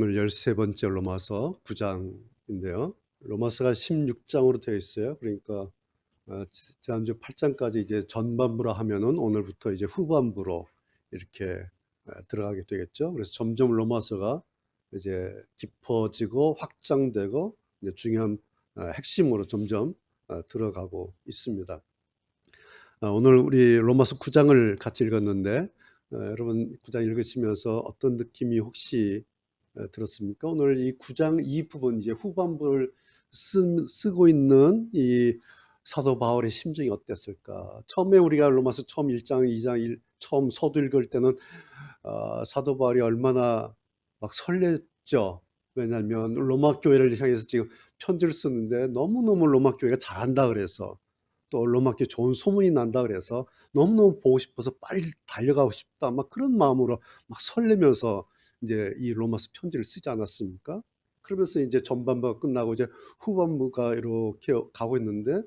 오늘 13번째 로마서 9장인데요. 로마서가 16장으로 되어 있어요. 그러니까 지난주 8장까지 이제 전반부로 하면은 오늘부터 이제 후반부로 이렇게 들어가게 되겠죠. 그래서 점점 로마서가 이제 깊어지고 확장되고 이제 중요한 핵심으로 점점 들어가고 있습니다. 오늘 우리 로마서 9장을 같이 읽었는데 여러분 9장 읽으시면서 어떤 느낌이 혹시 들었습니까? 오늘 이 9장 이 부분 이제 후반부를 쓰고 있는 이 사도 바울의 심정이 어땠을까? 처음에 우리가 로마서 처음 1장, 2장 처음 서두 읽을 때는 사도 바울이 얼마나 막 설렜죠. 왜냐하면 로마 교회를 향해서 지금 편지를 쓰는데 너무너무 로마 교회가 잘한다 그래서, 또 로마 교회 좋은 소문이 난다 그래서 너무너무 보고 싶어서 빨리 달려가고 싶다, 막 그런 마음으로 막 설레면서 이제 이 로마서 편지를 쓰지 않았습니까? 그러면서 이제 전반부가 끝나고 이제 후반부가 이렇게 가고 있는데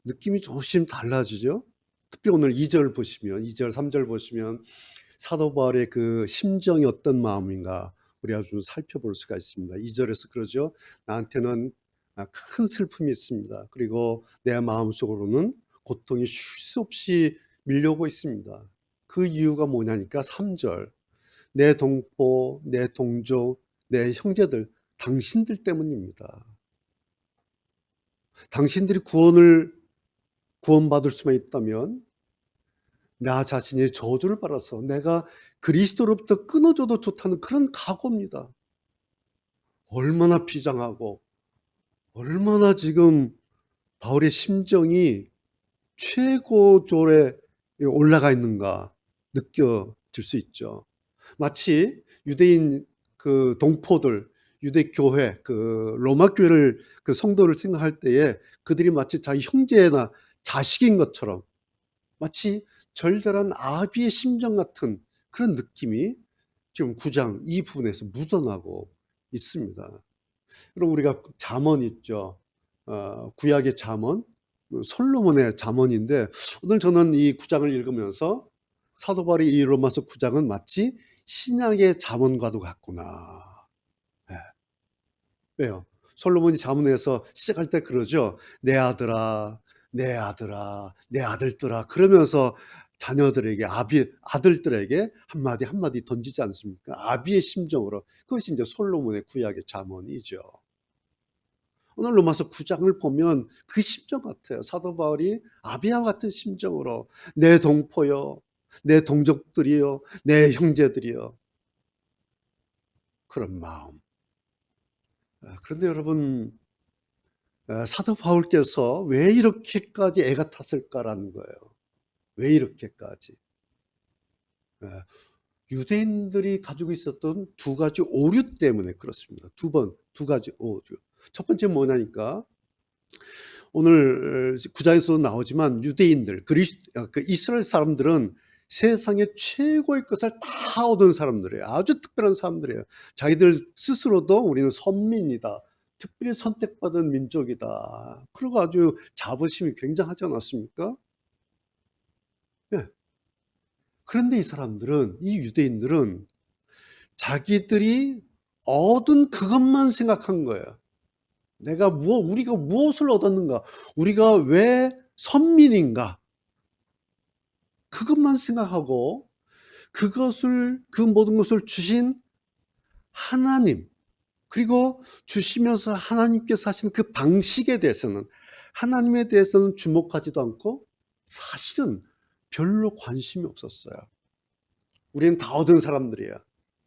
느낌이 조금씩 달라지죠. 특히 오늘 2절 보시면, 2절, 3절 보시면 사도 바울의 그 심정이 어떤 마음인가 우리가 좀 살펴볼 수가 있습니다. 2절에서 그러죠. 나한테는 큰 슬픔이 있습니다. 그리고 내 마음속으로는 고통이 쉴 수 없이 밀려오고 있습니다. 그 이유가 뭐냐니까 3절. 내 동포, 내 동족, 내 형제들, 당신들 때문입니다. 당신들이 구원받을 수만 있다면 나 자신의 저주를 받아서 내가 그리스도로부터 끊어져도 좋다는 그런 각오입니다. 얼마나 비장하고 얼마나 지금 바울의 심정이 최고조에 올라가 있는가 느껴질 수 있죠. 마치 유대인 그 동포들, 유대 교회, 그 로마 교회를 그 성도를 생각할 때에 그들이 마치 자기 형제나 자식인 것처럼, 마치 절절한 아비의 심정 같은 그런 느낌이 지금 9장 이 부분에서 묻어나고 있습니다. 그럼 우리가 잠언 있죠. 구약의 잠언, 솔로몬의 잠언인데 오늘 저는 이 9장을 읽으면서 사도 바울의 이 로마서 9장은 마치 신약의 잠언과도 같구나. 네. 왜요? 솔로몬이 잠언에서 시작할 때 그러죠. 내 아들아, 내 아들아, 내 아들들아, 그러면서 자녀들에게, 아들들에게 한마디 한마디 던지지 않습니까? 아비의 심정으로. 그것이 이제 솔로몬의 구약의 잠언이죠. 오늘 로마서 9장을 보면 그 심정 같아요. 사도 바울이 아비와 같은 심정으로 내 동포요, 내 동족들이요, 내 형제들이요, 그런 마음. 그런데 여러분, 사도 바울께서 왜 이렇게까지 애가 탔을까라는 거예요. 왜 이렇게까지? 유대인들이 가지고 있었던 두 가지 오류 때문에 그렇습니다. 두 가지 오류. 첫 번째 뭐냐니까, 오늘 9장에서도 나오지만 유대인들, 그 이스라엘 사람들은 세상의 최고의 것을 다 얻은 사람들이에요. 아주 특별한 사람들이에요. 자기들 스스로도 우리는 선민이다, 특별히 선택받은 민족이다, 그리고 아주 자부심이 굉장하지 않았습니까? 예. 그런데 이 사람들은, 이 유대인들은 자기들이 얻은 그것만 생각한 거예요. 우리가 무엇을 얻었는가? 우리가 왜 선민인가? 그것만 생각하고 그 모든 것을 주신 하나님, 그리고 주시면서 하나님께서 하시는 그 방식에 대해서는, 하나님에 대해서는 주목하지도 않고 사실은 별로 관심이 없었어요. 우리는 다 얻은 사람들이야.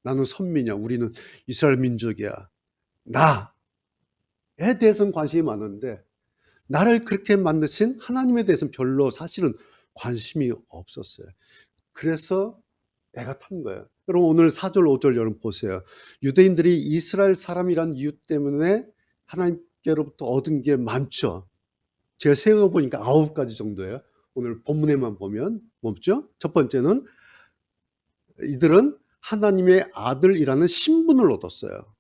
나는 선민이야. 우리는 이스라엘 민족이야. 나에 대해서는 관심이 많은데 나를 그렇게 만드신 하나님에 대해서는 별로 사실은 관심이 없었어요. 그래서 애가 탄 거예요. 여러분 오늘 4절 5절 여러분 보세요. 유대인들이 이스라엘 사람이란 이유 때문에 하나님께로부터 얻은 게 많죠. 제가 세어보니까 9가지 정도예요. 오늘 본문에만 보면 뭐죠? 첫 번째는 이들은 하나님의 아들이라는 신분을 얻었어요.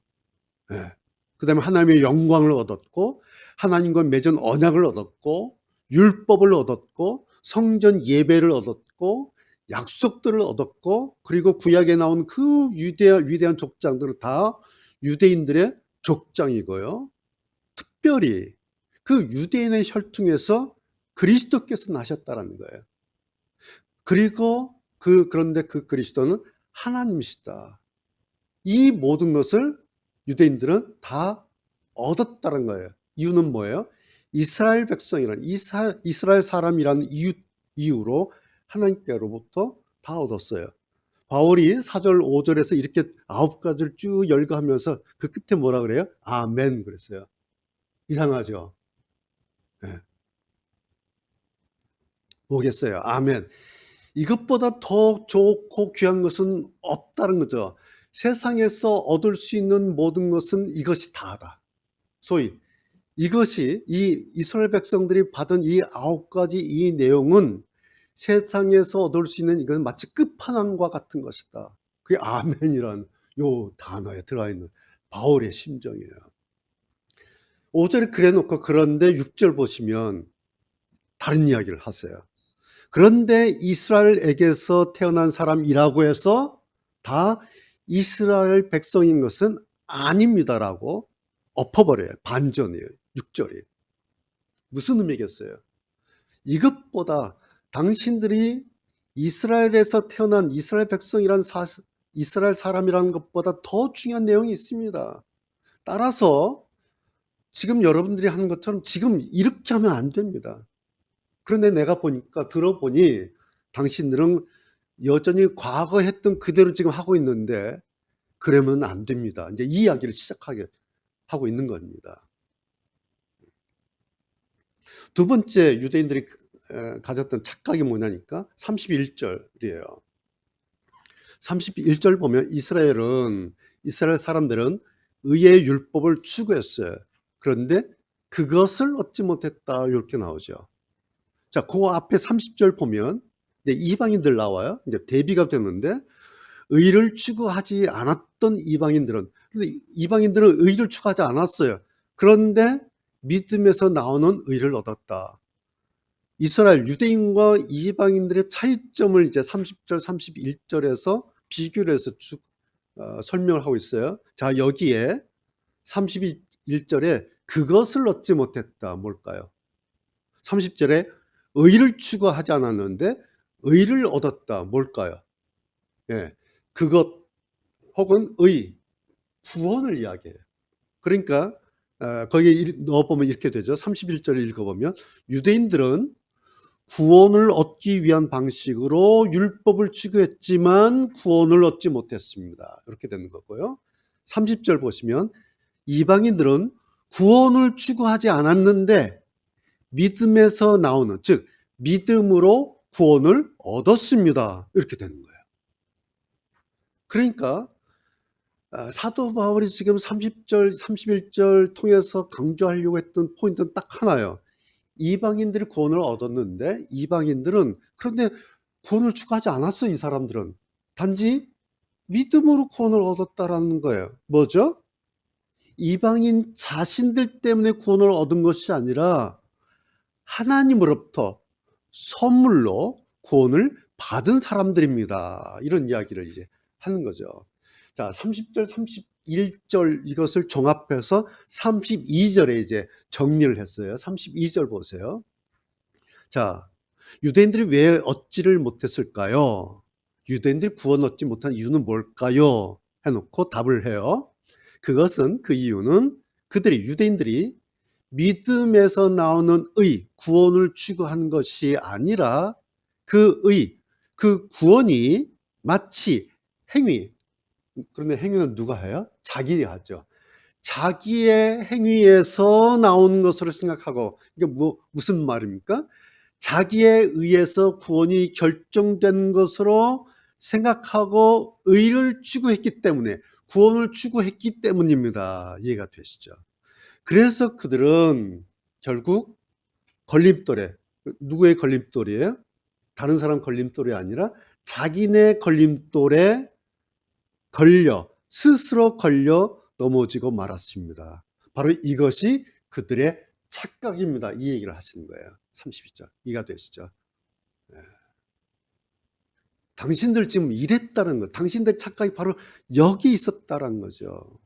네. 그 다음에 하나님의 영광을 얻었고, 하나님과 맺은 언약을 얻었고, 율법을 얻었고, 성전 예배를 얻었고, 약속들을 얻었고, 그리고 구약에 나온 그 위대한 족장들은 다 유대인들의 족장이고요. 특별히 그 유대인의 혈통에서 그리스도께서 나셨다라는 거예요. 그리고 그런데 그 그리스도는 하나님이시다. 이 모든 것을 유대인들은 다 얻었다는 거예요. 이유는 뭐예요? 이스라엘 백성이라는, 이스라엘 사람이라는 이유로 하나님께로부터 다 얻었어요. 바울이 4절 5절에서 이렇게 9가지를 쭉 열거하면서 그 끝에 뭐라 그래요? 아멘 그랬어요. 이상하죠? 네. 뭐겠어요? 아멘. 이것보다 더 좋고 귀한 것은 없다는 거죠. 세상에서 얻을 수 있는 모든 것은 이것이 다다. 소위 이것이 이 이스라엘 백성들이 받은 이 9가지 이 내용은 세상에서 얻을 수 있는 이건 마치 끝판왕과 같은 것이다. 그게 아멘이란 요 단어에 들어있는 바울의 심정이에요. 5절에 그래 놓고 그런데 6절 보시면 다른 이야기를 하세요. 그런데 이스라엘에게서 태어난 사람이라고 해서 다 이스라엘 백성인 것은 아닙니다라고 엎어버려요. 반전이에요. 6절이. 무슨 의미겠어요? 이것보다 당신들이 이스라엘에서 태어난 이스라엘 백성이란 이스라엘 사람이라는 것보다 더 중요한 내용이 있습니다. 따라서 지금 여러분들이 하는 것처럼 지금 이렇게 하면 안 됩니다. 그런데 내가 들어보니 당신들은 여전히 과거 했던 그대로 지금 하고 있는데 그러면 안 됩니다. 이제 이 이야기를 시작하게 하고 있는 겁니다. 두 번째 유대인들이 가졌던 착각이 뭐냐니까 31절이에요. 31절 보면 이스라엘 사람들은 의의 율법을 추구했어요. 그런데 그것을 얻지 못했다 이렇게 나오죠. 자, 그 앞에 30절 보면 이제 이방인들 나와요. 이제 대비가 되는데 의를 추구하지 않았던 이방인들은, 근데 이방인들은 의를 추구하지 않았어요. 그런데 믿음에서 나오는 의를 얻었다. 이스라엘 유대인과 이방인들의 차이점을 이제 30절, 31절에서 비교를 해서 설명을 하고 있어요. 자, 여기에 31절에 그것을 얻지 못했다. 뭘까요? 30절에 의를 추구하지 않았는데 의를 얻었다. 뭘까요? 예, 그것 혹은 구원을 이야기해요. 그러니까 거기에 넣어보면 이렇게 되죠. 31절을 읽어보면 유대인들은 구원을 얻기 위한 방식으로 율법을 추구했지만 구원을 얻지 못했습니다. 이렇게 되는 거고요. 30절 보시면 이방인들은 구원을 추구하지 않았는데 믿음에서 나오는, 즉 믿음으로 구원을 얻었습니다. 이렇게 되는 거예요. 그러니까 사도 바울이 지금 30절, 31절 통해서 강조하려고 했던 포인트는 딱 하나예요. 이방인들이 구원을 얻었는데 이방인들은 그런데 구원을 추구하지 않았어. 이 사람들은 단지 믿음으로 구원을 얻었다라는 거예요. 뭐죠? 이방인 자신들 때문에 구원을 얻은 것이 아니라 하나님으로부터 선물로 구원을 받은 사람들입니다. 이런 이야기를 이제 하는 거죠. 자, 30절, 31절 이것을 종합해서 32절에 이제 정리를 했어요. 32절 보세요. 자, 유대인들이 왜 얻지를 못했을까요? 유대인들이 구원 얻지 못한 이유는 뭘까요? 해놓고 답을 해요. 그 이유는 유대인들이 믿음에서 나오는 구원을 추구한 것이 아니라 그 구원이 마치 그런데 행위는 누가 해요? 자기가 하죠. 자기의 행위에서 나온 것으로 생각하고, 이게 무슨 말입니까? 자기에 의해서 구원이 결정된 것으로 생각하고 의를 추구했기 때문에, 구원을 추구했기 때문입니다. 이해가 되시죠? 그래서 그들은 결국 걸림돌에, 누구의 걸림돌이에요? 다른 사람 걸림돌이 아니라 자기네 걸림돌에 스스로 걸려 넘어지고 말았습니다. 바로 이것이 그들의 착각입니다. 이 얘기를 하시는 거예요. 32절. 이해가 되시죠? 당신들 지금 이랬다는 거, 당신들 착각이 바로 여기 있었다는 거죠.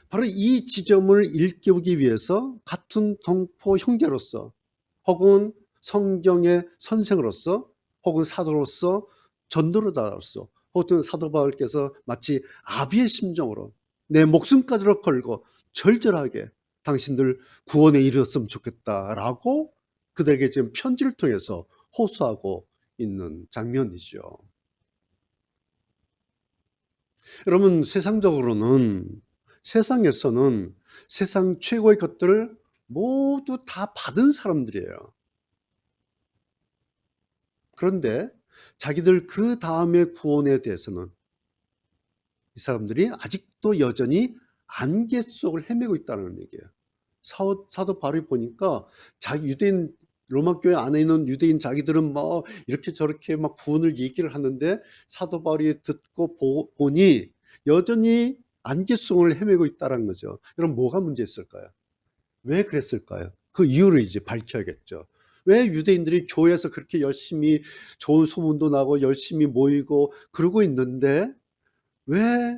바로 이 지점을 일깨우기 위해서 같은 동포 형제로서 혹은 성경의 선생으로서 혹은 사도로서 전도자로서 혹은 사도 바울께서 마치 아비의 심정으로 내 목숨까지로 걸고 절절하게 당신들 구원에 이르렀으면 좋겠다라고 그들에게 지금 편지를 통해서 호소하고 있는 장면이죠. 여러분, 세상에서는 세상 최고의 것들을 모두 다 받은 사람들이에요. 그런데 자기들 그 다음의 구원에 대해서는 이 사람들이 아직도 여전히 안개 속을 헤매고 있다는 얘기예요. 사도 바울이 보니까 자기 유대인 로마 교회 안에 있는 유대인 자기들은 뭐 이렇게 저렇게 막 구원을 얘기를 하는데 사도 바울이 듣고 보니 여전히 안개 속을 헤매고 있다는 거죠. 그럼 뭐가 문제였을까요? 왜 그랬을까요? 그 이유를 이제 밝혀야겠죠. 왜 유대인들이 교회에서 그렇게 열심히 좋은 소문도 나고 열심히 모이고 그러고 있는데 왜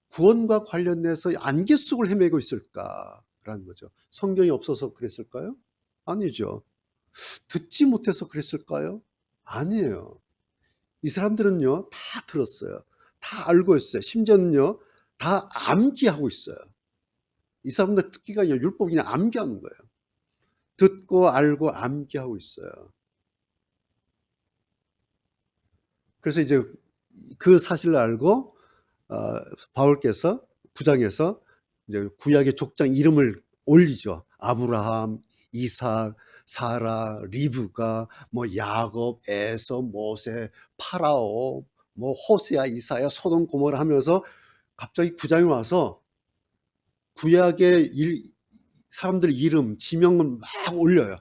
구원과 관련해서 안개 속을 헤매고 있을까라는 거죠. 성경이 없어서 그랬을까요? 아니죠. 듣지 못해서 그랬을까요? 아니에요. 이 사람들은요, 다 들었어요. 다 알고 있어요. 심지어는요, 다 암기하고 있어요. 이 사람들 듣기가 아니라 율법 그냥 암기하는 거예요. 듣고 알고 암기하고 있어요. 그래서 이제 그 사실을 알고 바울께서 9장에서 이제 구약의 족장 이름을 올리죠. 아브라함, 이삭, 사라, 리브가, 뭐 야곱, 에서, 모세, 파라오, 뭐 호세아, 이사야, 소돔, 고모라 하면서 갑자기 9장에 와서 구약의 사람들 이름, 지명을 막 올려요.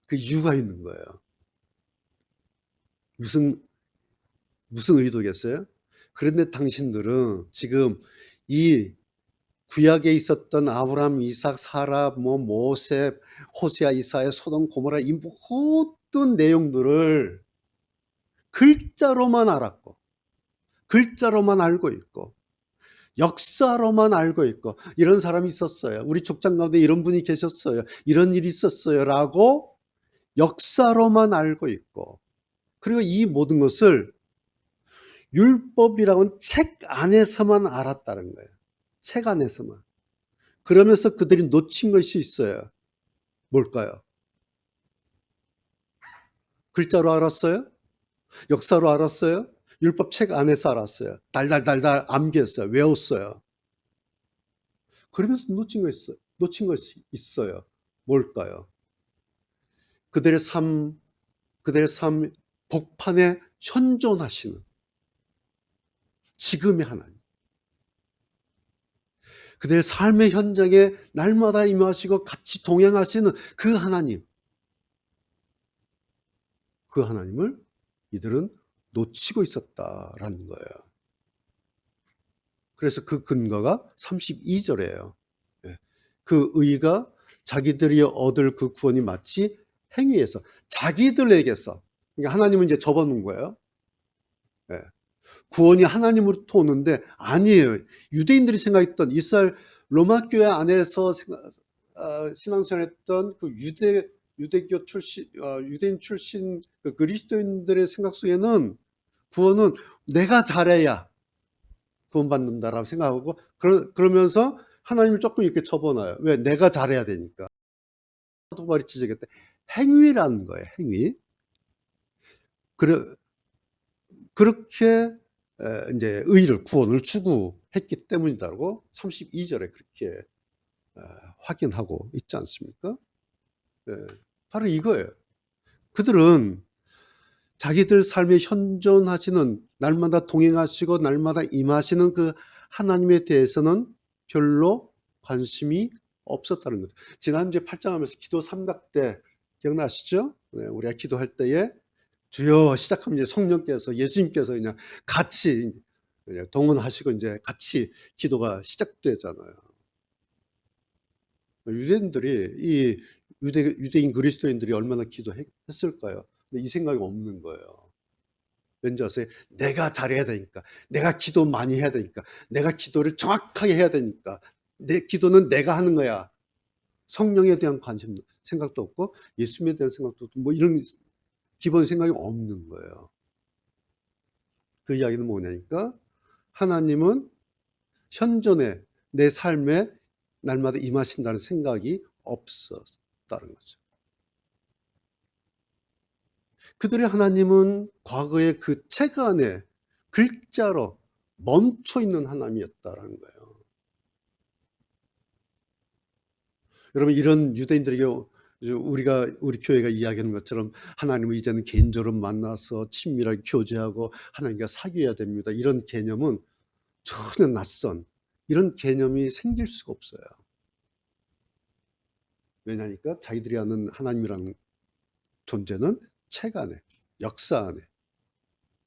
그 이유가 있는 거예요. 무슨 의도겠어요? 그런데 당신들은 지금 이 구약에 있었던 아브라함, 이삭, 사라, 뭐 모세, 호세아, 이사야, 소돔, 고모라 이 모든 내용들을 글자로만 알았고, 글자로만 알고 있고, 역사로만 알고 있고, 이런 사람이 있었어요. 우리 족장 가운데 이런 분이 계셨어요. 이런 일이 있었어요. 라고 역사로만 알고 있고, 그리고 이 모든 것을 율법이라고는 책 안에서만 알았다는 거예요. 책 안에서만. 그러면서 그들이 놓친 것이 있어요. 뭘까요? 글자로 알았어요? 역사로 알았어요? 율법 책 안에서 알았어요. 달달달달 암기했어요. 외웠어요. 그러면서 놓친 것이 있어요. 뭘까요? 그들의 삶 복판에 현존하시는 지금의 하나님. 그들의 삶의 현장에 날마다 임하시고 같이 동행하시는 그 하나님. 그 하나님을 이들은 놓치고 있었다라는 거예요. 그래서 그 근거가 32절이에요. 그 의가 자기들이 얻을 그 구원이 마치 행위에서, 자기들에게서, 그러니까 하나님은 이제 접어놓은 거예요. 구원이 하나님으로부터 오는데 아니에요. 유대인들이 생각했던 이스라엘 로마 교회 안에서 신앙생활했던 그 유대교 출신, 유대인 출신 그 그리스도인들의 생각 속에는 구원은 내가 잘해야 구원받는다라고 생각하고, 그러면서 하나님을 조금 이렇게 접어놔요. 왜? 내가 잘해야 되니까. 도발이 지적했대. 행위라는 거예요. 행위. 그렇게 이제 의를, 구원을 추구했기 때문이다라고 32절에 그렇게 확인하고 있지 않습니까? 바로 이거예요. 그들은 자기들 삶에 현존하시는, 날마다 동행하시고 날마다 임하시는 그 하나님에 대해서는 별로 관심이 없었다는 거죠. 지난주에 8장 하면서 기도 삼각대 기억나시죠? 우리가 기도할 때에 주여 시작하면 이제 성령께서, 예수님께서 그냥 같이 동원하시고 이제 같이 기도가 시작되잖아요. 유대인들이, 유대인 그리스도인들이 얼마나 기도했을까요? 근데 이 생각이 없는 거예요. 왠지 아세요? 내가 잘해야 되니까, 내가 기도 많이 해야 되니까, 내가 기도를 정확하게 해야 되니까, 내 기도는 내가 하는 거야. 성령에 대한 관심, 생각도 없고 예수님에 대한 생각도 없고 뭐 이런 기본 생각이 없는 거예요. 그 이야기는 뭐냐니까 하나님은 현존에 내 삶에 날마다 임하신다는 생각이 없었다는 거죠. 그들의 하나님은 과거의 그 책 안에 글자로 멈춰 있는 하나님이었다는 거예요. 여러분, 이런 유대인들에게 우리 교회가 이야기하는 것처럼 하나님은 이제는 개인적으로 만나서 친밀하게 교제하고 하나님과 사귀어야 됩니다. 이런 개념은 전혀 낯선 이런 개념이 생길 수가 없어요. 왜냐니까 자기들이 아는 하나님이라는 존재는 책 안에, 역사 안에,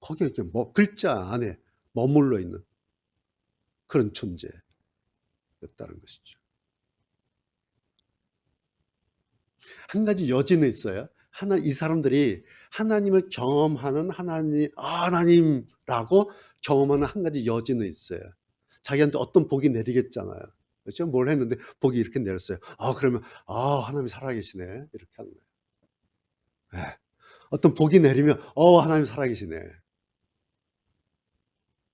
거기에 이렇게 글자 안에 머물러 있는 그런 존재였다는 것이죠. 한 가지 여지는 있어요. 이 사람들이 하나님을 경험하는 하나님라고 경험하는 한 가지 여지는 있어요. 자기한테 어떤 복이 내리겠잖아요. 그렇죠? 뭘 했는데 복이 이렇게 내렸어요. 그러면 하나님이 살아계시네 이렇게 하는 거예요. 네. 어떤 복이 내리면 하나님이 살아계시네.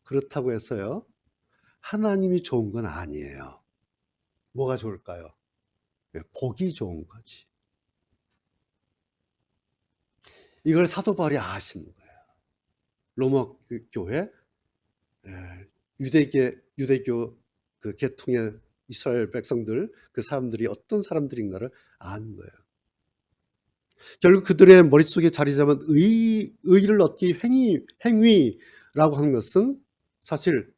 그렇다고 해서요 하나님이 좋은 건 아니에요. 뭐가 좋을까요? 복이 좋은 거지. 이걸 사도 바울이 아시는 거예요. 로마 교회 유대교 그 계통의 이스라엘 백성들 그 사람들이 어떤 사람들인가를 아는 거예요. 결국 그들의 머릿속에 자리 잡은 의를 얻기 행위라고 하는 것은 사실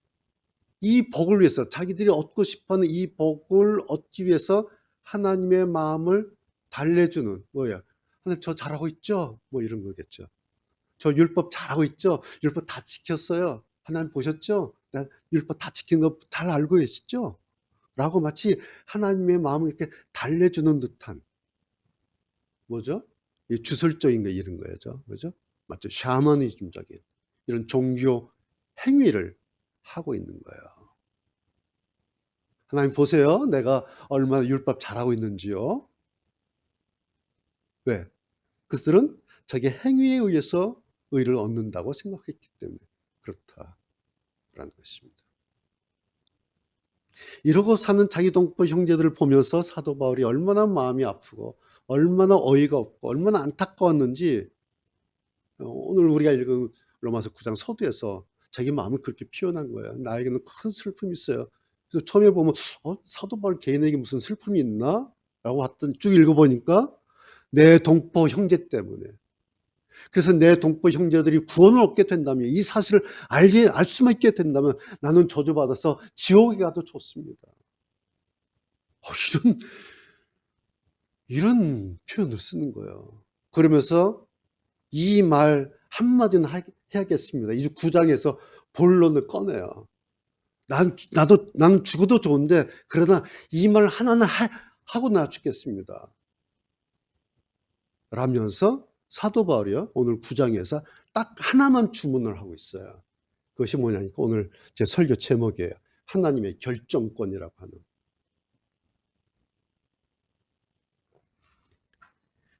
이 복을 위해서 자기들이 얻고 싶어하는 이 복을 얻기 위해서 하나님의 마음을 달래주는 뭐야? 하나님 저 잘하고 있죠? 뭐 이런 거겠죠. 저 율법 잘하고 있죠? 율법 다 지켰어요. 하나님 보셨죠? 나 율법 다 지킨 거 잘 알고 계시죠? 라고 마치 하나님의 마음을 이렇게 달래주는 듯한 뭐죠? 주술적인 거 이런 거죠. 그죠? 맞죠? 샤머니즘적인 이런 종교 행위를 하고 있는 거예요. 하나님 보세요. 내가 얼마나 율법 잘하고 있는지요. 왜? 그들은 자기 행위에 의해서 의를 얻는다고 생각했기 때문에 그렇다라는 것입니다. 이러고 사는 자기 동포 형제들을 보면서 사도 바울이 얼마나 마음이 아프고 얼마나 어이가 없고 얼마나 안타까웠는지 오늘 우리가 읽은 로마서 9장 서두에서 자기 마음을 그렇게 표현한 거예요. 나에게는 큰 슬픔이 있어요. 그래서 처음에 보면 사도 바울 개인에게 무슨 슬픔이 있나? 라고 쭉 읽어보니까 내 동포 형제 때문에 그래서 내 동포 형제들이 구원을 얻게 된다면 이 사실을 알 수만 있게 된다면 나는 저주받아서 지옥에 가도 좋습니다. 이런 표현을 쓰는 거예요. 그러면서 이 말 한마디는 해야겠습니다. 이 9장에서 본론을 꺼내요. 나는 죽어도 좋은데 그러나 이 말 하나는 하고 나 죽겠습니다. 라면서 사도 바울이요 오늘 9장에서 딱 하나만 주문을 하고 있어요. 그것이 뭐냐니까 오늘 제 설교 제목이에요. 하나님의 결정권이라고 하는.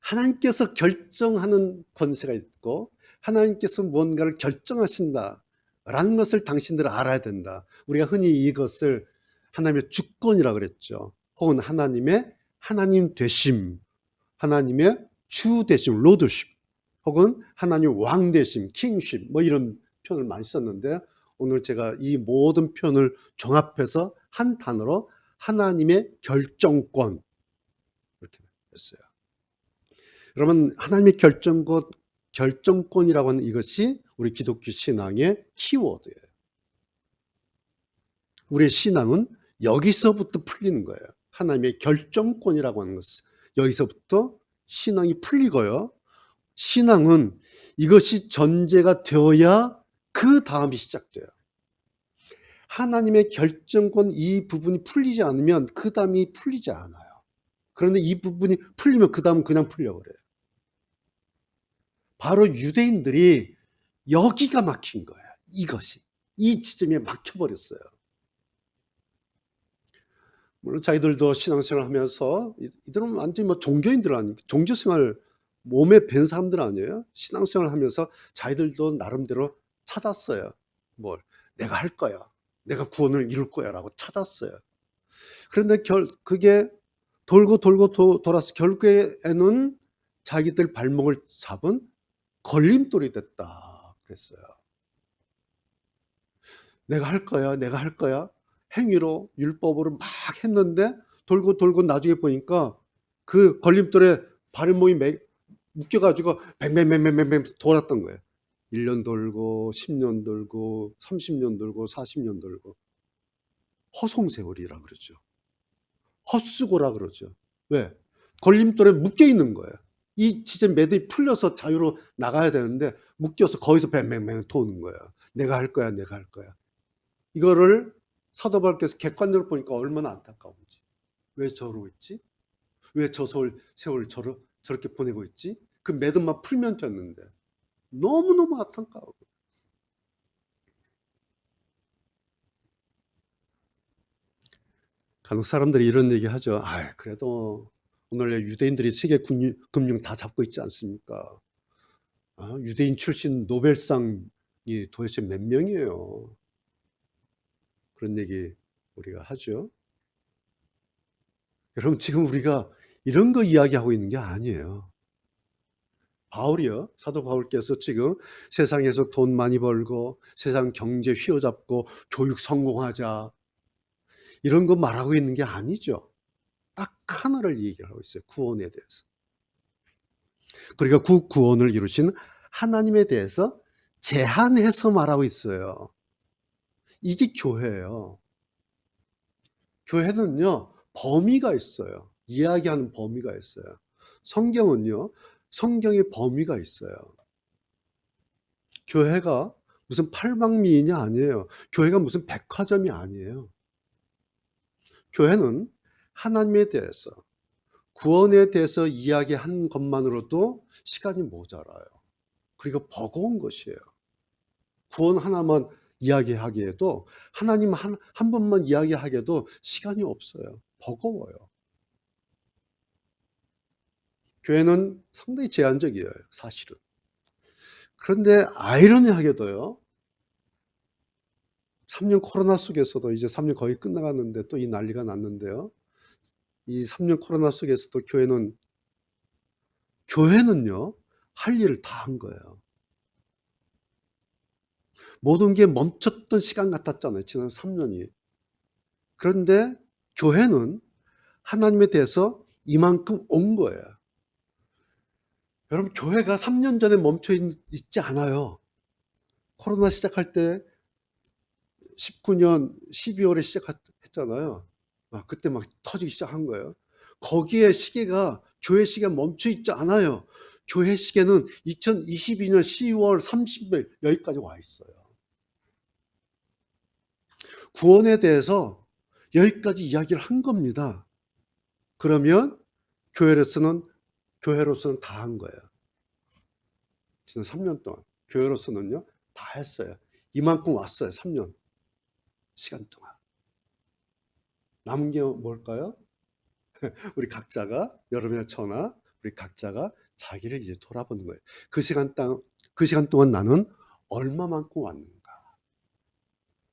하나님께서 결정하는 권세가 있고 하나님께서 무언가를 결정하신다라는 것을 당신들은 알아야 된다. 우리가 흔히 이것을 하나님의 주권이라고 그랬죠. 혹은 하나님 되심, 하나님의 주 되심, 로드십, 혹은 하나님 왕 되심, 킹십 뭐 이런 표현을 많이 썼는데 오늘 제가 이 모든 표현을 종합해서 한 단어로 하나님의 결정권 이렇게 했어요. 여러분 하나님의 결정권이라고 하는 이것이 우리 기독교 신앙의 키워드예요. 우리의 신앙은 여기서부터 풀리는 거예요. 하나님의 결정권이라고 하는 것은 여기서부터 신앙이 풀리고요. 신앙은 이것이 전제가 되어야 그 다음이 시작돼요. 하나님의 결정권 이 부분이 풀리지 않으면 그 다음이 풀리지 않아요. 그런데 이 부분이 풀리면 그 다음은 그냥 풀려버려요. 바로 유대인들이 여기가 막힌 거예요. 이것이. 이 지점에 막혀버렸어요. 물론 자기들도 신앙생활 하면서 이들은 완전히 뭐 종교인들 아니에요. 종교생활 몸에 밴 사람들 아니에요. 신앙생활 하면서 자기들도 나름대로 찾았어요. 뭘 내가 할 거야. 내가 구원을 이룰 거야 라고 찾았어요. 그런데 그게 돌고 돌아서 결국에는 자기들 발목을 잡은 걸림돌이 됐다 그랬어요. 내가 할 거야. 내가 할 거야. 행위로 율법으로 막 했는데 돌고 나중에 보니까 그 걸림돌에 발목이 묶여가지고 뱅뱅뱅뱅뱅 돌았던 거예요. 1년 돌고 10년 돌고 30년 돌고 40년 돌고 허송세월이라 그러죠. 헛수고라 그러죠. 왜? 걸림돌에 묶여 있는 거예요. 이 지점 매듭이 풀려서 자유로 나가야 되는데 묶여서 거기서 뱅뱅뱅 도는 거예요. 내가 할 거야. 내가 할 거야. 이거를 사도 바울께서 객관적으로 보니까 얼마나 안타까운지. 왜 저러고 있지? 왜 저 세월 저렇게 보내고 있지? 그 매듭만 풀면 됐는데 너무너무 안타까워. 간혹 사람들이 이런 얘기 하죠. 그래도 오늘 유대인들이 세계 금융 다 잡고 있지 않습니까? 유대인 출신 노벨상이 도대체 몇 명이에요? 그런 얘기 우리가 하죠. 여러분, 지금 우리가 이런 거 이야기하고 있는 게 아니에요. 바울이요. 사도 바울께서 지금 세상에서 돈 많이 벌고 세상 경제 휘어잡고 교육 성공하자 이런 거 말하고 있는 게 아니죠. 딱 하나를 얘기를 하고 있어요. 구원에 대해서. 그러니까 그 구원을 이루신 하나님에 대해서 제한해서 말하고 있어요. 이게 교회예요. 교회는요, 범위가 있어요. 이야기하는 범위가 있어요. 성경은요, 성경의 범위가 있어요. 교회가 무슨 팔방미인이 아니에요. 교회가 무슨 백화점이 아니에요. 교회는 하나님에 대해서, 구원에 대해서 이야기한 것만으로도 시간이 모자라요. 그리고 버거운 것이에요. 구원 하나만 이야기하기에도, 하나님 한 번만 이야기하기에도 시간이 없어요. 버거워요. 교회는 상당히 제한적이에요, 사실은. 그런데 아이러니하게도요, 3년 코로나 속에서도 이제 3년 거의 끝나갔는데 또 이 난리가 났는데요. 이 3년 코로나 속에서도 교회는요, 할 일을 다 한 거예요. 모든 게 멈췄던 시간 같았잖아요, 지난 3년이. 그런데 교회는 하나님에 대해서 이만큼 온 거예요. 여러분, 교회가 3년 전에 멈춰 있지 않아요. 코로나 시작할 때 19년 12월에 시작했잖아요. 그때 막 터지기 시작한 거예요. 거기에 시계가, 교회 시계가 멈춰 있지 않아요. 교회 시계는 2022년 10월 30일 여기까지 와 있어요. 구원에 대해서 여기까지 이야기를 한 겁니다. 그러면 교회로서는 다 한 거예요. 지난 3년 동안 교회로서는요, 다 했어요. 이만큼 왔어요. 3년 시간 동안. 남은 게 뭘까요? 우리 각자가, 여러분의 저나 우리 각자가 자기를 이제 돌아보는 거예요. 그 시간 동안 나는 얼마만큼 왔는가?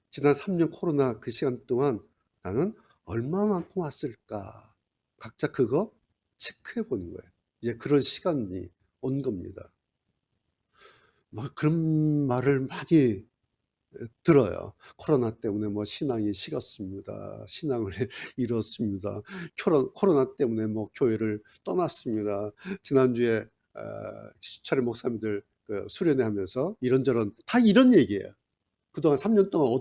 지난 3년 코로나 그 시간 동안 나는 얼마만큼 왔을까? 각자 그거 체크해 보는 거예요. 이제 그런 시간이 온 겁니다. 뭐 그런 말을 많이 들어요. 코로나 때문에 뭐 신앙이 식었습니다. 신앙을 잃었습니다. 코로나 때문에 뭐 교회를 떠났습니다. 지난주에 수차례 목사님들 수련회 하면서 이런저런 다 이런 얘기예요. 그동안 3년 동안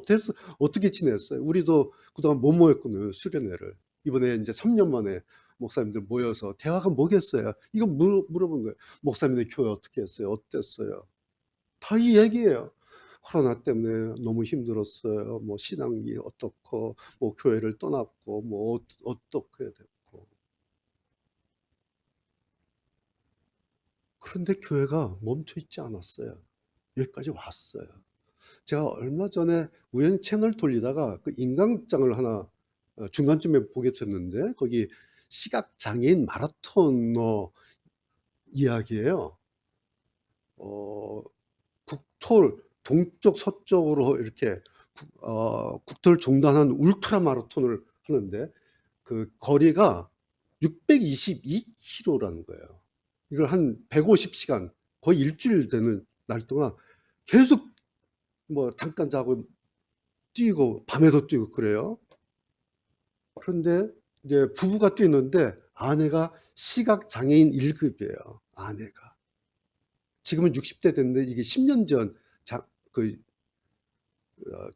어떻게 지냈어요? 우리도 그동안 못 모였거든요, 수련회를. 이번에 이제 3년 만에 목사님들 모여서 대화가 뭐겠어요? 이거 물어본 거예요. 목사님들 교회 어떻게 했어요? 어땠어요? 다 이 얘기예요. 코로나 때문에 너무 힘들었어요. 뭐 신앙이 어떻고, 뭐 교회를 떠났고, 뭐 어떻게 됐고. 그런데 교회가 멈춰 있지 않았어요. 여기까지 왔어요. 제가 얼마 전에 우연히 채널 돌리다가 그 인강극장을 하나 중간쯤에 보게 됐는데 거기 시각장애인 마라토너 이야기예요. 국토를 동쪽 서쪽으로 이렇게 국토를 종단한 울트라 마라톤을 하는데 그 거리가 622km라는 거예요. 이걸 한 150시간 거의 일주일 되는 날 동안 계속 뭐 잠깐 자고 뛰고 밤에도 뛰고 그래요. 그런데 이제 부부가 뛰는데 아내가 시각장애인 1급이에요. 아내가. 지금은 60대 됐는데 이게 10년 전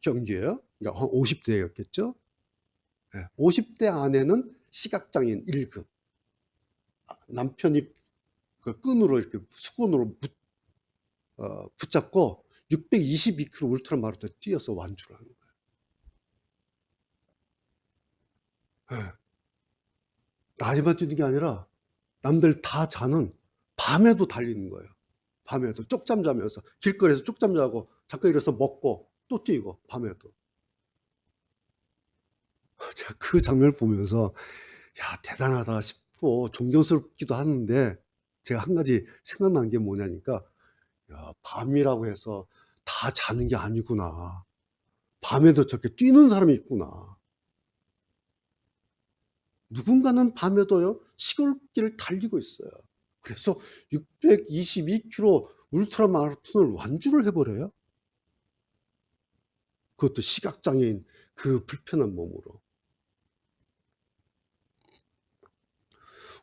경기예요. 그러니까 한 50대였겠죠. 50대 아내는 시각장애인 1급. 남편이 그 끈으로 이렇게 수건으로 붙잡고 622km 울트라 마라톤 뛰어서 완주를 하는 거예요. 낮에만 뛰는 게 아니라 남들 다 자는 밤에도 달리는 거예요. 밤에도 쪽잠 자면서 길거리에서 쪽잠 자고 잠깐 일어서 먹고 또 뛰고 밤에도. 제가 그 장면을 보면서 야 대단하다 싶고 존경스럽기도 하는데 제가 한 가지 생각난 게 뭐냐니까 야 밤이라고 해서 다 자는 게 아니구나. 밤에도 저렇게 뛰는 사람이 있구나. 누군가는 밤에도요 시골길을 달리고 있어요. 그래서 622km 울트라 마라톤을 완주를 해버려요. 그것도 시각장애인 그 불편한 몸으로.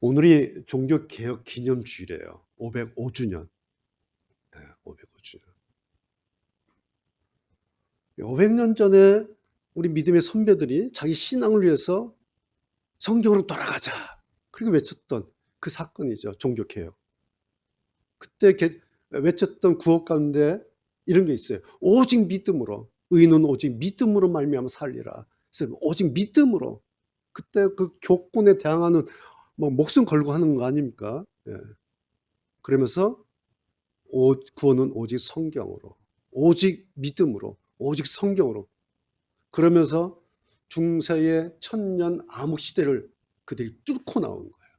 오늘이 종교개혁 기념주일이에요. 505주년. 505주년. 500년 전에 우리 믿음의 선배들이 자기 신앙을 위해서 성경으로 돌아가자. 그렇게 외쳤던 그 사건이죠. 종교개혁. 그때 외쳤던 구호 가운데 이런 게 있어요. 오직 믿음으로. 의인은 오직 믿음으로 말미암아 살리라. 그래서 오직 믿음으로. 그때 그 교권에 대항하는 뭐 목숨 걸고 하는 거 아닙니까? 예. 그러면서 구원은 오직 성경으로. 오직 믿음으로. 오직 성경으로. 그러면서 중세의 천년 암흑 시대를 그들이 뚫고 나온 거예요.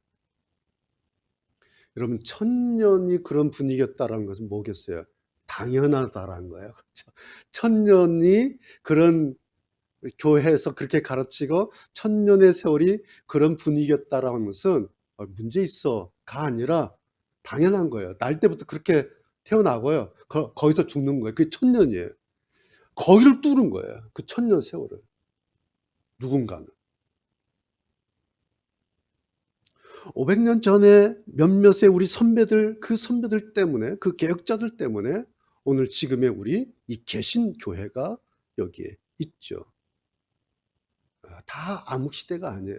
여러분 천년이 그런 분위기였다라는 것은 뭐겠어요? 당연하다라는 거예요. 그렇죠? 천년이 그런 교회에서 그렇게 가르치고 천년의 세월이 그런 분위기였다라는 것은 문제 있어가 아니라 당연한 거예요. 날 때부터 그렇게 태어나고요. 거기서 죽는 거예요. 그게 천년이에요. 거기를 뚫은 거예요. 그 천년 세월을. 누군가는. 500년 전에 몇몇의 우리 선배들, 그 선배들 때문에, 그 개혁자들 때문에 오늘 지금의 우리 이 개신교회가 여기에 있죠. 다 암흑시대가 아니에요.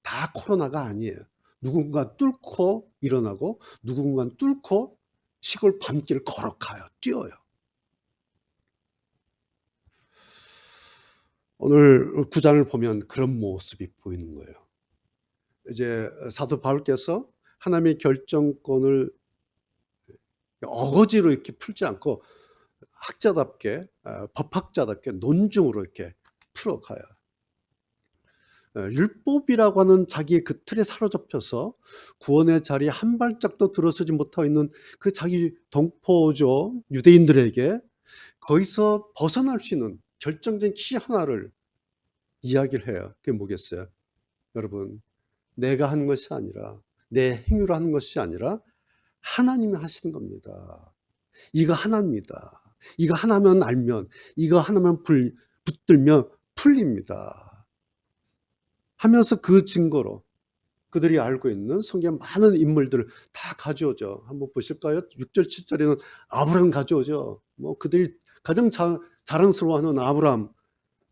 다 코로나가 아니에요. 누군가 뚫고 일어나고 누군가 뚫고 시골 밤길을 걸어가요. 뛰어요. 오늘 9장을 보면 그런 모습이 보이는 거예요. 이제 사도 바울께서 하나님의 결정권을 어거지로 이렇게 풀지 않고 학자답게, 법학자답게 논증으로 이렇게 풀어가요. 율법이라고 하는 자기의 그 틀에 사로잡혀서 구원의 자리에 한 발짝도 들어서지 못하고 있는 그 자기 동포죠 유대인들에게 거기서 벗어날 수 있는 결정적인 키 하나를 이야기를 해요. 그게 뭐겠어요? 여러분, 내가 하는 것이 아니라 내 행위로 하는 것이 아니라 하나님이 하시는 겁니다. 이거 하나입니다. 이거 하나만 알면, 이거 하나만 붙들면 풀립니다. 하면서 그 증거로 그들이 알고 있는 성경 많은 인물들을 다 가져오죠. 한번 보실까요? 6절, 7절에는 아브라함 가져오죠. 뭐 그들이 가장 자랑스러워하는 아브라함.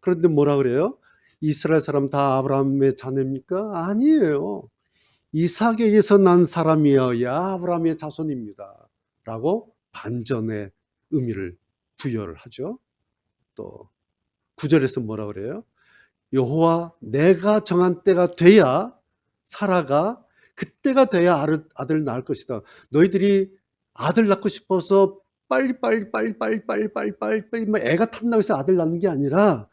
그런데 뭐라 그래요? 이스라엘 사람 다 아브라함의 자녀입니까? 아니에요. 이삭에게서 난 사람이어야 아브라함의 자손입니다. 라고 반전의 의미를 부여를 하죠. 또 9절에서 뭐라 그래요? 여호와 내가 정한 때가 돼야 사라가 그때가 돼야 아들 낳을 것이다. 너희들이 아들 낳고 싶어서 빨리 뭐 애가 탔다고 해서 아들 낳는 게 아니라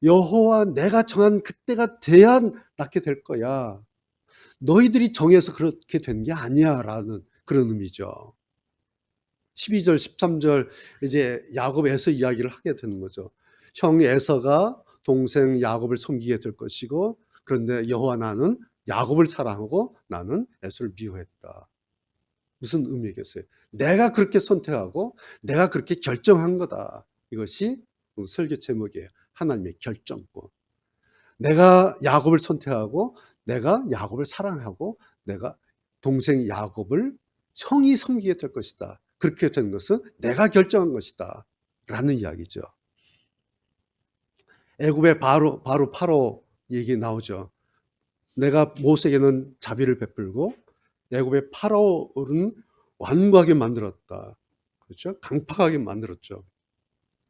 여호와 내가 정한 그때가 돼야 낳게 될 거야. 너희들이 정해서 그렇게 된 게 아니야 라는 그런 의미죠. 12절 13절 이제 야곱 에서 이야기를 하게 되는 거죠. 형 에서가 동생 야곱을 섬기게 될 것이고, 그런데 여호와 나는 야곱을 사랑하고 나는 에서를 미워했다. 무슨 의미겠어요? 내가 그렇게 선택하고 내가 그렇게 결정한 거다. 이것이 설교 제목이에요. 하나님의 결정권. 내가 야곱을 선택하고 내가 야곱을 사랑하고 내가 동생 야곱을 형이 섬기게 될 것이다. 그렇게 된 것은 내가 결정한 것이다 라는 이야기죠. 애굽의 바로 파로 얘기 나오죠. 내가 모세에게는 자비를 베풀고 애굽의 파라오는 완고하게 만들었다. 그렇죠? 강팍하게 만들었죠.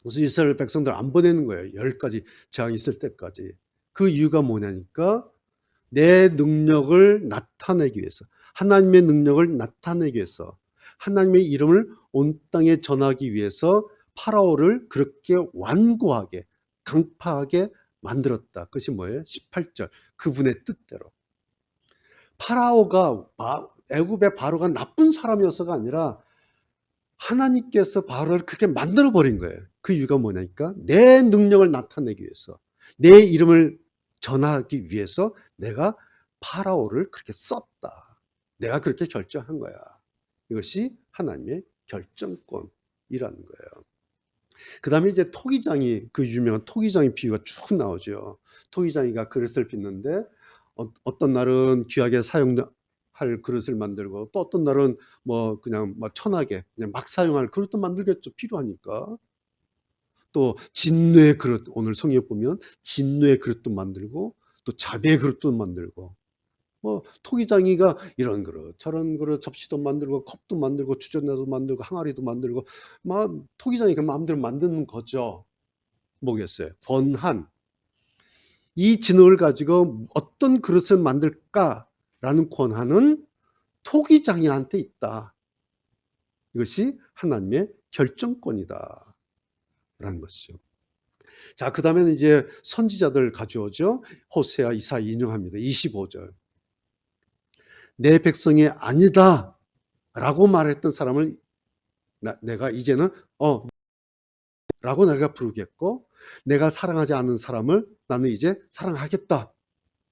그래서 이스라엘 백성들 안 보내는 거예요. 10가지 재앙이 있을 때까지. 그 이유가 뭐냐니까 내 능력을 나타내기 위해서, 하나님의 능력을 나타내기 위해서, 하나님의 이름을 온 땅에 전하기 위해서 파라오를 그렇게 완고하게 강팍하게 만들었다. 그것이 뭐예요? 18절 그분의 뜻대로. 파라오가 애굽의 바로가 나쁜 사람이어서가 아니라 하나님께서 바로를 그렇게 만들어 버린 거예요. 그 이유가 뭐냐니까 내 능력을 나타내기 위해서, 내 이름을 전하기 위해서 내가 파라오를 그렇게 썼다. 내가 그렇게 결정한 거야. 이것이 하나님의 결정권이라는 거예요. 그 다음에 이제 토기장이, 그 유명한 토기장의 비유가 쭉 나오죠. 토기장이가 그릇을 빚는데 어떤 날은 귀하게 사용할 그릇을 만들고 또 어떤 날은 뭐 그냥 막 천하게 그냥 막 사용할 그릇도 만들겠죠. 필요하니까. 또 진노의 그릇, 오늘 성경에 보면 진노의 그릇도 만들고 또 자비의 그릇도 만들고, 뭐 토기장이가 이런 그릇 저런 그릇 접시도 만들고 컵도 만들고 주전자도 만들고 항아리도 만들고 막 토기장이가 마음대로 만드는 거죠. 뭐겠어요? 권한. 이 진노를 가지고 어떤 그릇을 만들까라는 권한은 토기장이한테 있다. 이것이 하나님의 결정권이다 라는 것이죠. 자, 그 다음에는 이제 선지자들 가져오죠. 호세아, 이사 인용합니다. 25절. 내 백성이 아니다 라고 말했던 사람을 내가 이제는 라고 내가 부르겠고, 내가 사랑하지 않는 사람을 나는 이제 사랑하겠다.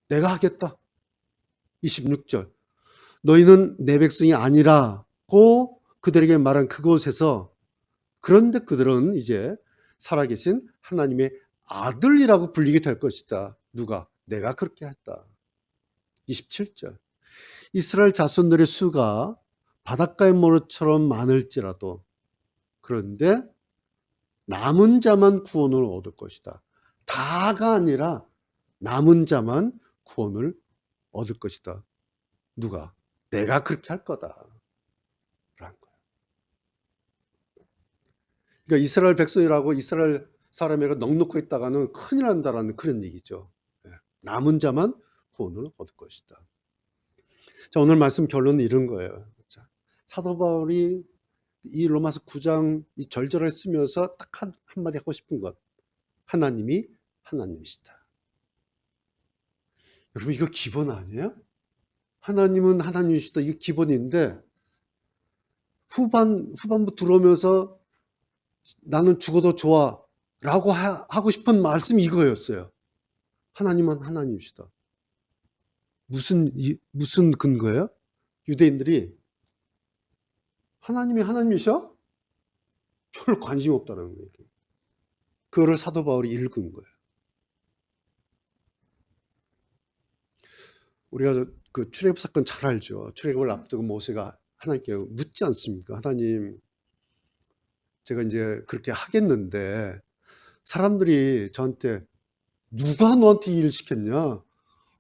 내가 하겠다. 26절. 너희는 내 백성이 아니라고 그들에게 말한 그곳에서, 그런데 그들은 이제 살아계신 하나님의 아들이라고 불리게 될 것이다. 누가? 내가 그렇게 했다. 27절. 이스라엘 자손들의 수가 바닷가의 모래처럼 많을지라도, 그런데 남은 자만 구원을 얻을 것이다. 다가 아니라 남은 자만 구원을 얻을 것이다. 누가? 내가 그렇게 할 거다 라는 거예요. 그러니까 이스라엘 백성이라고 이스라엘 사람이라고 넉넉히 있다가는 큰일 난다라는 그런 얘기죠. 남은 자만 구원을 얻을 것이다. 자, 오늘 말씀 결론은 이런 거예요. 자, 사도 바울이 이 로마서 9장 이 절절을 쓰면서 딱 한마디 하고 싶은 것. 하나님이 하나님이시다. 여러분, 이거 기본 아니에요? 하나님은 하나님이시다. 이게 기본인데, 후반부 들어오면서 나는 죽어도 좋아 라고 하고 싶은 말씀이 이거였어요. 하나님은 하나님이시다. 무슨 근거예요? 유대인들이 하나님이 하나님이셔? 별로 관심 없다는 거예요. 그거를 사도 바울이 읽은 거예요. 우리가 그 출애굽 사건 잘 알죠. 출애굽을 앞두고 모세가 하나님께 묻지 않습니까? 하나님, 제가 이제 그렇게 하겠는데 사람들이 저한테 누가 너한테 일을 시켰냐?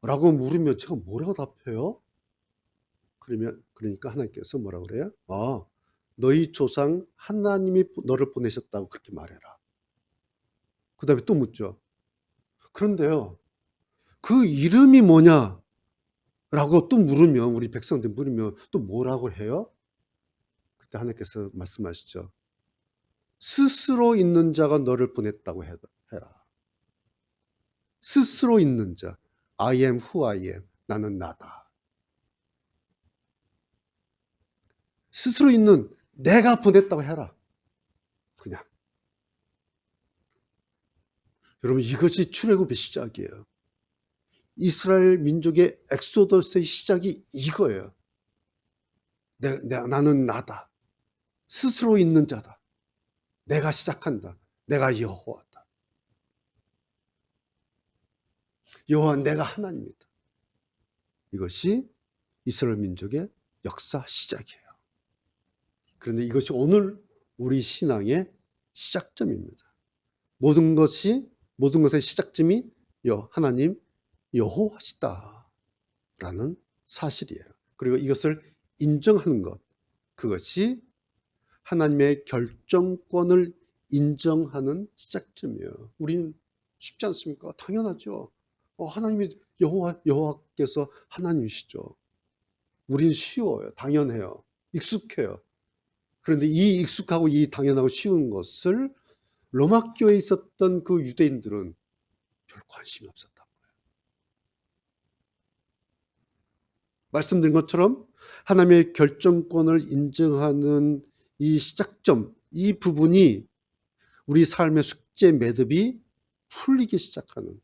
라고 물으면 제가 뭐라고 답해요? 그러니까 하나님께서 뭐라고 그래요? 너희 조상 하나님이 너를 보내셨다고 그렇게 말해라. 그 다음에 또 묻죠. 그런데요, 그 이름이 뭐냐? 라고 또 물으면, 우리 백성들 물으면 또 뭐라고 해요? 그때 하나님께서 말씀하시죠. 스스로 있는 자가 너를 보냈다고 해라. 스스로 있는 자. I am who I am. 나는 나다. 스스로 있는 내가 보냈다고 해라. 그냥. 여러분, 이것이 출애굽의 시작이에요. 이스라엘 민족의 엑소더스의 시작이 이거예요. 나는 나다. 스스로 있는 자다. 내가 시작한다. 내가 여호와다. 여호와 내가 하나님이다. 이것이 이스라엘 민족의 역사 시작이에요. 그런데 이것이 오늘 우리 신앙의 시작점입니다. 모든 것의 시작점이 하나님 여호와시다 라는 사실이에요. 그리고 이것을 인정하는 것, 그것이 하나님의 결정권을 인정하는 시작점이에요. 우리는 쉽지 않습니까? 당연하죠. 하나님이 여호와께서 하나님이시죠. 우리는 쉬워요. 당연해요. 익숙해요. 그런데 이 익숙하고 이 당연하고 쉬운 것을 로마 교회에 있었던 그 유대인들은 별 관심이 없었다는 거예요. 말씀드린 것처럼 하나님의 결정권을 인정하는 이 시작점, 이 부분이 우리 삶의 숙제 매듭이 풀리기 시작하는,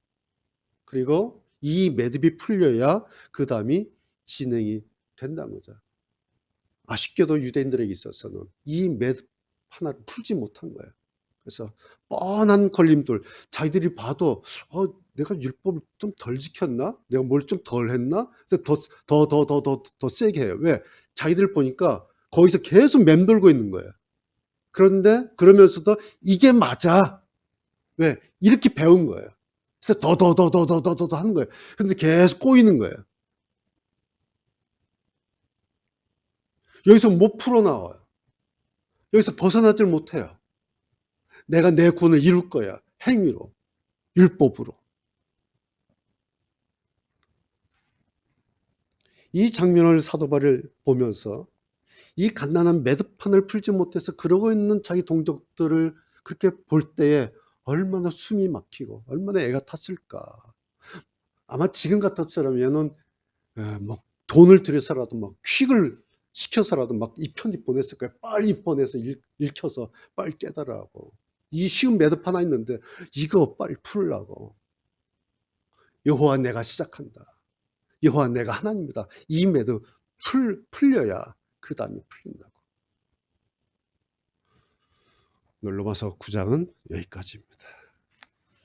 그리고 이 매듭이 풀려야 그 다음이 진행이 된다는 거죠. 아쉽게도 유대인들에게 있어서는 이 매듭 하나를 풀지 못한 거예요. 그래서 뻔한 걸림돌, 자기들이 봐도 내가 율법을 좀 덜 지켰나? 내가 뭘 좀 덜 했나? 그래서 더 세게 해요. 왜? 자기들 보니까 거기서 계속 맴돌고 있는 거예요. 그런데 그러면서도 이게 맞아. 왜? 이렇게 배운 거예요. 그래서 더 하는 거예요. 그런데 계속 꼬이는 거예요. 여기서 못 풀어나와요. 여기서 벗어나질 못해요. 내가 내 구원을 이룰 거야. 행위로, 율법으로. 이 장면을 사도 바울을 보면서 이 갓난한 매듭판을 풀지 못해서 그러고 있는 자기 동족들을 그렇게 볼 때에 얼마나 숨이 막히고 얼마나 애가 탔을까. 아마 지금 같았더라면은 뭐 돈을 들여서라도 막 퀵을 시켜서라도 막 이 편지 보냈을 거예요. 빨리 보내서 읽혀서 빨리 깨달으라고. 이 쉬운 매듭 하나 있는데 이거 빨리 풀으려고. 여호와 내가 시작한다. 여호와 내가 하나님이다. 이 매듭 풀려야 그 다음에 풀린다고. 오늘 로마서 9장은 여기까지입니다.